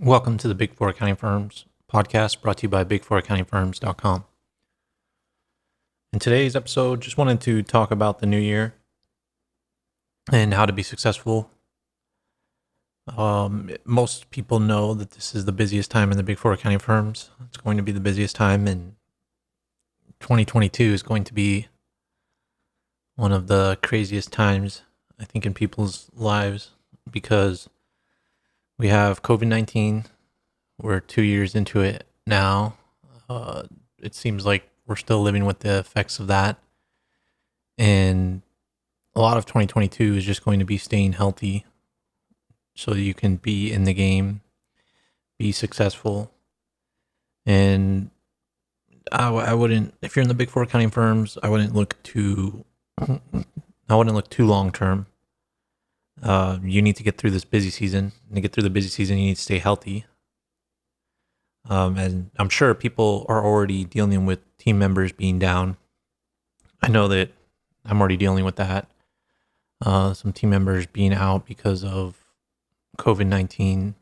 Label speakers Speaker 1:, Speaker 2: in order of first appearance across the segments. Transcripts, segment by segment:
Speaker 1: Welcome to the Big Four Accounting Firms podcast brought to you by big4accountingfirms.com. In today's episode, just wanted to talk about the new year and how to be successful. Most people know that this is the busiest time in the Big Four accounting firms. It's going to be the busiest time, and 2022 is going to be one of the craziest times, I think, in people's lives because we have COVID-19. We're 2 years into it now. It seems like we're still living with the effects of that. And a lot of 2022 is just going to be staying healthy so that you can be in the game, be successful. And I wouldn't, if you're in the Big Four accounting firms, I wouldn't look too long term. You need to get through this busy season. And to get through the busy season, you need to stay healthy. And I'm sure people are already dealing with team members being down. I know that I'm already dealing with that. Some team members being out because of COVID-19.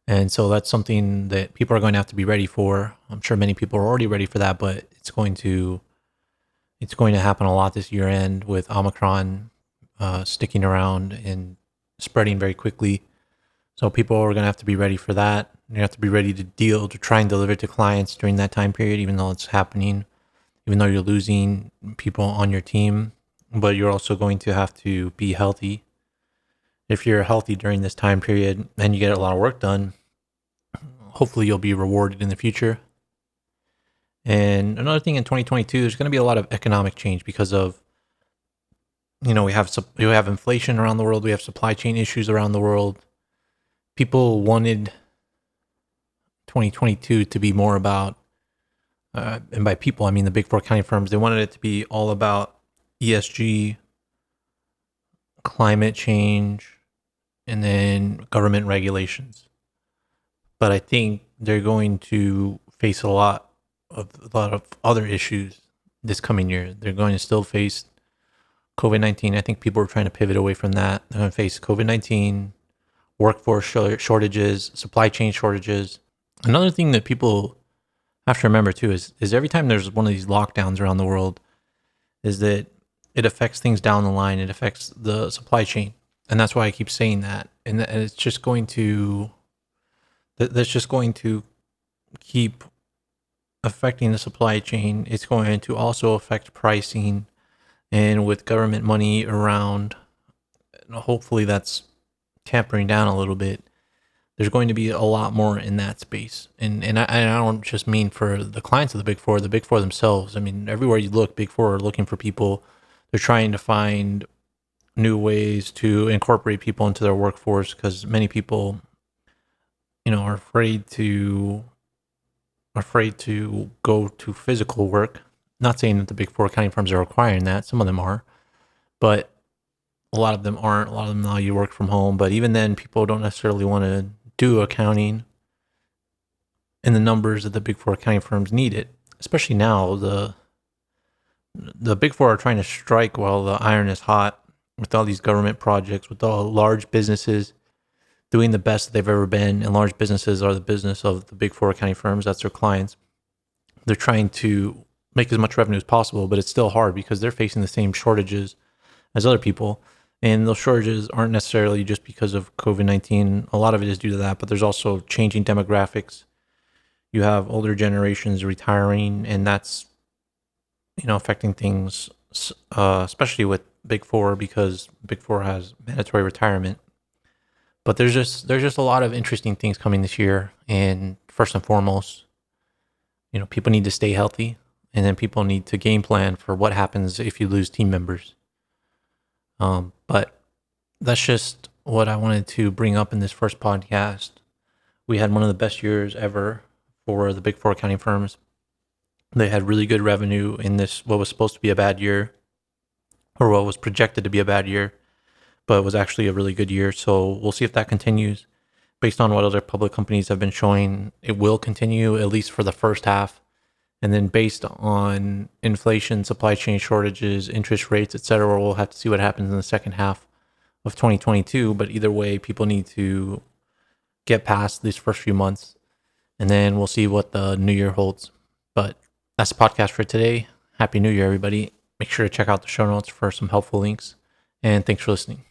Speaker 1: And so that's something that people are going to have to be ready for. I'm sure many people are already ready for that, but it's going to happen a lot this year end with Omicron sticking around and spreading very quickly. So people are going to have to be ready for that. You have to be ready to try and deliver to clients during that time period, even though it's happening, even though you're losing people on your team, but you're also going to have to be healthy. If you're healthy during this time period and you get a lot of work done, hopefully you'll be rewarded in the future. And another thing in 2022, there's going to be a lot of economic change because of, we have inflation around the world. We have supply chain issues around the world. People wanted 2022 to be more about, and by people, I mean the Big Four accounting firms, they wanted it to be all about ESG, climate change, and then government regulations. But I think they're going to face a lot of other issues this coming year. They're going to still face COVID-19. I think people are trying to pivot away from that. They're going to face COVID-19, workforce shortages, supply chain shortages. Another thing that people have to remember too is every time there's one of these lockdowns around the world, is that it affects things down the line. It affects the supply chain, and that's why I keep saying that. And it's just going to keep affecting the supply chain. It's going to also affect pricing, and with government money around, hopefully that's tampering down a little bit. There's going to be a lot more in that space. And I don't just mean for the clients of the Big Four themselves. I mean, everywhere you look, Big Four are looking for people. They're trying to find new ways to incorporate people into their workforce because many people, are afraid to go to physical work. Not saying that the Big Four accounting firms are requiring that. Some of them are, but a lot of them aren't. A lot of them allow you to work from home. But even then, people don't necessarily want to do accounting in the numbers that the Big Four accounting firms need it. Especially now, the Big Four are trying to strike while the iron is hot with all these government projects, with all large businesses doing the best that they've ever been. And large businesses are the business of the Big Four accounting firms. That's their clients. They're trying to make as much revenue as possible, but it's still hard because they're facing the same shortages as other people. And those shortages aren't necessarily just because of COVID-19. A lot of it is due to that, but there's also changing demographics. You have older generations retiring, and that's, affecting things, especially with Big Four, because Big Four has mandatory retirement. But there's just a lot of interesting things coming this year. And first and foremost, people need to stay healthy, and then people need to game plan for what happens if you lose team members. But that's just what I wanted to bring up in this first podcast. We had one of the best years ever for the Big Four accounting firms. They had really good revenue in this, what was supposed to be a bad year, or what was projected to be a bad year, but it was actually a really good year. So we'll see if that continues. Based on what other public companies have been showing, it will continue at least for the first half. And then based on inflation, supply chain shortages, interest rates, etc., we'll have to see what happens in the second half of 2022. But either way, people need to get past these first few months, and then we'll see what the new year holds. But that's the podcast for today. Happy New Year, everybody. Make sure to check out the show notes for some helpful links. And thanks for listening.